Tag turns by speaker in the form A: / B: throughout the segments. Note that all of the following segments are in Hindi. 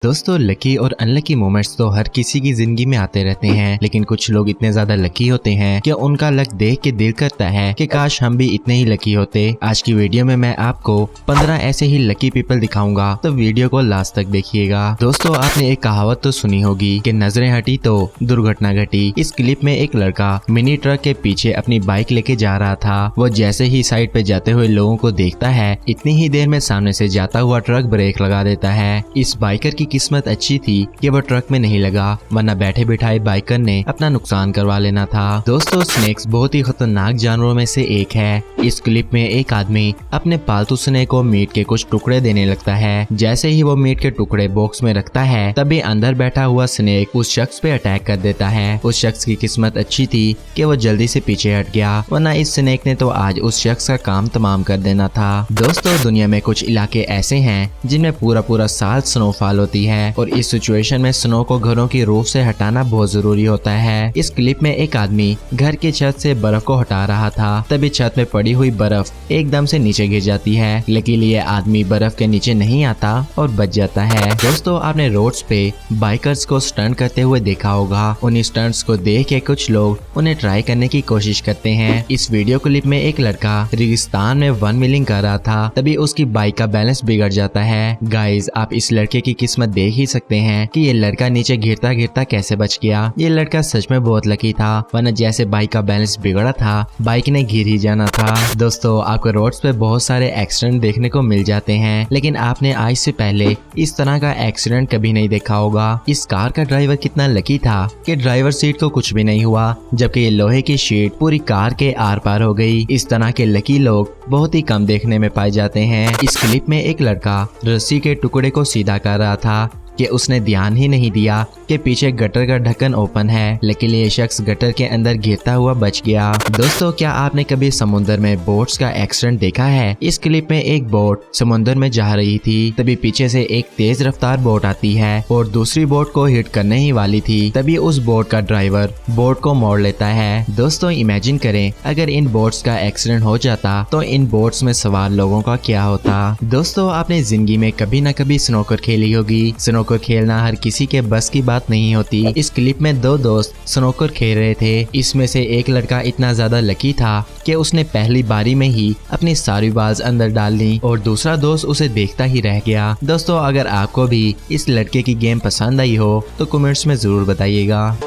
A: दोस्तों, लकी और अनलकी मोमेंट्स तो हर किसी की जिंदगी में आते रहते हैं, लेकिन कुछ लोग इतने ज्यादा लकी होते हैं कि उनका लक देख के दिल करता है कि काश हम भी इतने ही लकी होते। आज की वीडियो में मैं आपको 15 ऐसे ही लकी पीपल दिखाऊंगा, तो वीडियो को लास्ट तक देखिएगा। दोस्तों, आपने एक कहावत तो सुनी होगी कि नजरें हटी तो दुर्घटना घटी। इस क्लिप में एक लड़का मिनी ट्रक के पीछे अपनी बाइक लेके जा रहा था। वो जैसे ही साइड पे जाते हुए लोगों को देखता है, इतनी ही देर में सामने से जाता हुआ ट्रक ब्रेक लगा देता है। इस बाइकर की किस्मत अच्छी थी कि वो ट्रक में नहीं लगा, वरना बैठे बिठाए बाइकर ने अपना नुकसान करवा लेना था। दोस्तों, स्नेक्स बहुत ही खतरनाक जानवरों में से एक है। इस क्लिप में एक आदमी अपने पालतू स्नेक को मीट के कुछ टुकड़े देने लगता है। जैसे ही वो मीट के टुकड़े बॉक्स में रखता है, तभी अंदर बैठा हुआ स्नेक उस शख्स पे अटैक कर देता है। उस शख्स की किस्मत अच्छी थी कि वो जल्दी से पीछे हट गया, वरना इस स्नेक ने तो आज उस शख्स का काम तमाम कर देना था। दोस्तों, दुनिया में कुछ इलाके ऐसे हैं जिनमें पूरा साल स्नोफॉल होती है, और इस सिचुएशन में स्नो को घरों की रूफ से हटाना बहुत जरूरी होता है। इस क्लिप में एक आदमी घर की छत से बर्फ को हटा रहा था, तभी छत में पड़ी हुई बर्फ एकदम से नीचे गिर जाती है। लेकिन ये आदमी बर्फ के नीचे नहीं आता और बच जाता है। दोस्तों, आपने रोड्स पे बाइकर्स को स्टंट करते हुए देखा होगा। उन्हीं स्टंट्स को देख के कुछ लोग उन्हें ट्राई करने की कोशिश करते हैं। इस वीडियो क्लिप में एक लड़का रेगिस्तान में वन व्हीलिंग कर रहा था, तभी उसकी बाइक का बैलेंस बिगड़ जाता है। गाइज, आप इस लड़के की किस्मत देख ही सकते हैं कि ये लड़का नीचे गिरता गिरता कैसे बच गया। ये लड़का सच में बहुत लकी था, वरना जैसे बाइक का बैलेंस बिगड़ा था, बाइक ने गिर ही जाना था। दोस्तों, आपको रोड्स पे बहुत सारे एक्सीडेंट देखने को मिल जाते हैं, लेकिन आपने आज से पहले इस तरह का एक्सीडेंट कभी नहीं देखा होगा। इस कार का ड्राइवर कितना लकी था कि ड्राइवर सीट को कुछ भी नहीं हुआ, जबकि ये लोहे की शीट पूरी कार के आर पार हो गई। इस तरह के लकी लोग बहुत ही कम देखने में पाए जाते हैं। इस क्लिप में एक लड़का रस्सी के टुकड़े को सीधा कर रहा था कि उसने ध्यान ही नहीं दिया कि पीछे गटर का ढक्कन ओपन है, लेकिन ये शख्स गटर के अंदर गिरता हुआ बच गया। दोस्तों, क्या आपने कभी समुद्र में बोट्स का एक्सीडेंट देखा है? इस क्लिप में एक बोट समुद्र में जा रही थी, तभी पीछे से एक तेज रफ्तार बोट आती है और दूसरी बोट को हिट करने ही वाली थी, तभी उस बोट का ड्राइवर बोट को मोड़ लेता है। दोस्तों, इमेजिन करें अगर इन बोट्स का एक्सीडेंट हो जाता तो इन बोट्स में सवार लोगों का क्या होता। दोस्तों, आपने जिंदगी में कभी न कभी स्नोकर खेली होगी। स्नोकर खेलना हर किसी के बस की बात नहीं होती। इस क्लिप में दो दोस्त स्नोकर खेल रहे थे। इसमें से एक लड़का इतना ज्यादा लकी था कि उसने पहली बारी में ही अपनी सारी बाल्स अंदर डाल दी और दूसरा दोस्त उसे देखता ही रह गया। दोस्तों, अगर आपको भी इस लड़के की गेम पसंद आई हो तो कमेंट्स में जरूर बताइएगा।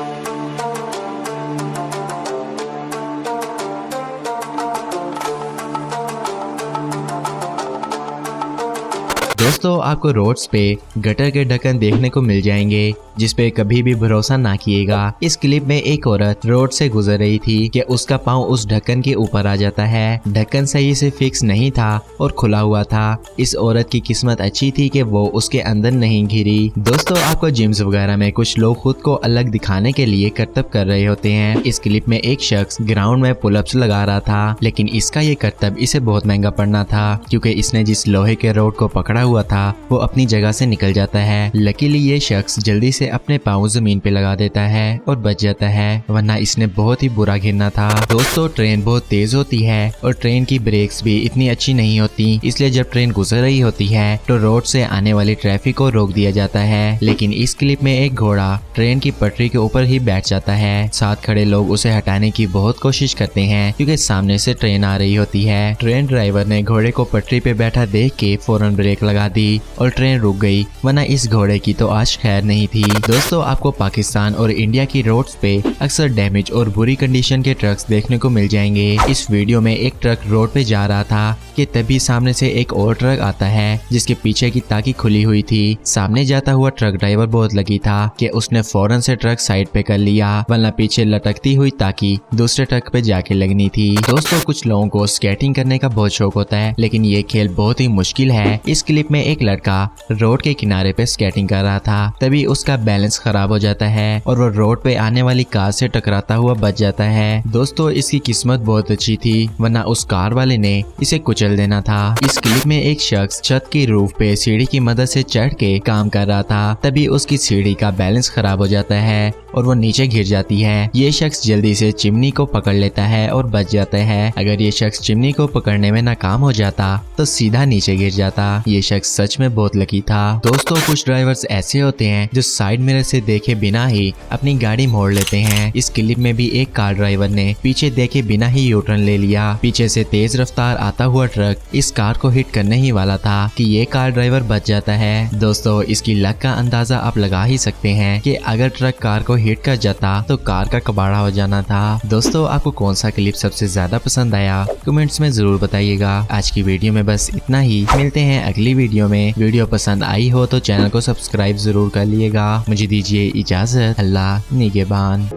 A: दोस्तों, आपको रोड्स पे गटर के ढक्कन देखने को मिल जाएंगे, जिस पे कभी भी भरोसा ना कीजिएगा। इस क्लिप में एक औरत रोड से गुजर रही थी कि उसका पाँव उस ढक्कन के ऊपर आ जाता है। ढक्कन सही से फिक्स नहीं था और खुला हुआ था। इस औरत की किस्मत अच्छी थी कि वो उसके अंदर नहीं घिरी। दोस्तों, आपको जिम्स वगैरह में कुछ लोग खुद को अलग दिखाने के लिए करतब कर रहे होते हैं। इस क्लिप में एक शख्स ग्राउंड में पुलअप्स लगा रहा था, लेकिन इसका ये करतब इसे बहुत महंगा पड़ना था, क्योंकि इसने जिस लोहे के रोड को पकड़ा हुआ था वो अपनी जगह से निकल जाता है। लकीली ये शख्स जल्दी से अपने पाँव जमीन पे लगा देता है और बच जाता है, वरना इसने बहुत ही बुरा गिरना था। दोस्तों, ट्रेन बहुत तेज होती है और ट्रेन की ब्रेक्स भी इतनी अच्छी नहीं होती, इसलिए जब ट्रेन गुजर रही होती है तो रोड से आने वाली ट्रैफिक को रोक दिया जाता है। लेकिन इस क्लिप में एक घोड़ा ट्रेन की पटरी के ऊपर ही बैठ जाता है। साथ खड़े लोग उसे हटाने की बहुत कोशिश करते हैं, क्योंकि सामने से ट्रेन आ रही होती है। ट्रेन ड्राइवर ने घोड़े को पटरी पे बैठा देख के फौरन ब्रेक लगा दी और ट्रेन रुक गई, वरना इस घोड़े की तो आज खैर नहीं थी। दोस्तों, आपको पाकिस्तान और इंडिया की रोड्स पे अक्सर डैमेज और बुरी कंडीशन के ट्रक्स देखने को मिल जाएंगे। इस वीडियो में एक ट्रक रोड पे जा रहा था कि तभी सामने से एक और ट्रक आता है, जिसके पीछे की ताकी खुली हुई थी। सामने जाता हुआ ट्रक ड्राइवर बहुत लकी था कि उसने फौरन से ट्रक साइड पे कर लिया, वरना पीछे लटकती हुई ताकी दूसरे ट्रक पे जाके लगनी थी। दोस्तों, कुछ लोगों को स्केटिंग करने का बहुत शौक होता है, लेकिन ये खेल बहुत ही मुश्किल है। इस क्लिप में एक लड़का रोड के किनारे पे स्केटिंग कर रहा था, तभी उसका बैलेंस खराब हो जाता है और वो रोड पे आने वाली कार से टकराता हुआ बच जाता है। दोस्तों, इसकी किस्मत बहुत अच्छी थी, वरना उस कार वाले ने इसे कुचल देना था। इस क्लिप में एक शख्स छत की रूफ पे सीढ़ी की मदद से चढ़ के काम कर रहा था, तभी उसकी सीढ़ी का बैलेंस खराब हो जाता है और वो नीचे गिर जाती है। ये शख्स जल्दी से चिमनी को पकड़ लेता है और बच जाता है। अगर ये शख्स चिमनी को पकड़ने में नाकाम हो जाता तो सीधा नीचे गिर जाता। ये शख्स सच में बहुत लकी था। दोस्तों, कुछ ड्राइवर्स ऐसे होते हैं जो साइड मिरर से देखे बिना ही अपनी गाड़ी मोड़ लेते हैं। इस क्लिप में भी एक कार ड्राइवर ने पीछे देखे बिना ही यू टर्न ले लिया। पीछे से तेज रफ्तार आता हुआ ट्रक इस कार को हिट करने ही वाला था कि ये कार ड्राइवर बच जाता है। दोस्तों, इसकी लक का अंदाजा आप लगा ही सकते हैं कि अगर ट्रक कार को हिट कर जाता तो कार का कबाड़ा हो जाना था। दोस्तों, आपको कौन सा क्लिप सबसे ज्यादा पसंद आया कमेंट्स में जरूर बताइएगा। आज की वीडियो में बस इतना ही। मिलते हैं अगली वीडियो में। वीडियो पसंद आई हो तो चैनल को सब्सक्राइब जरूर कर लिएगा। मुझे दीजिए इजाजत। अल्लाह निगहबान।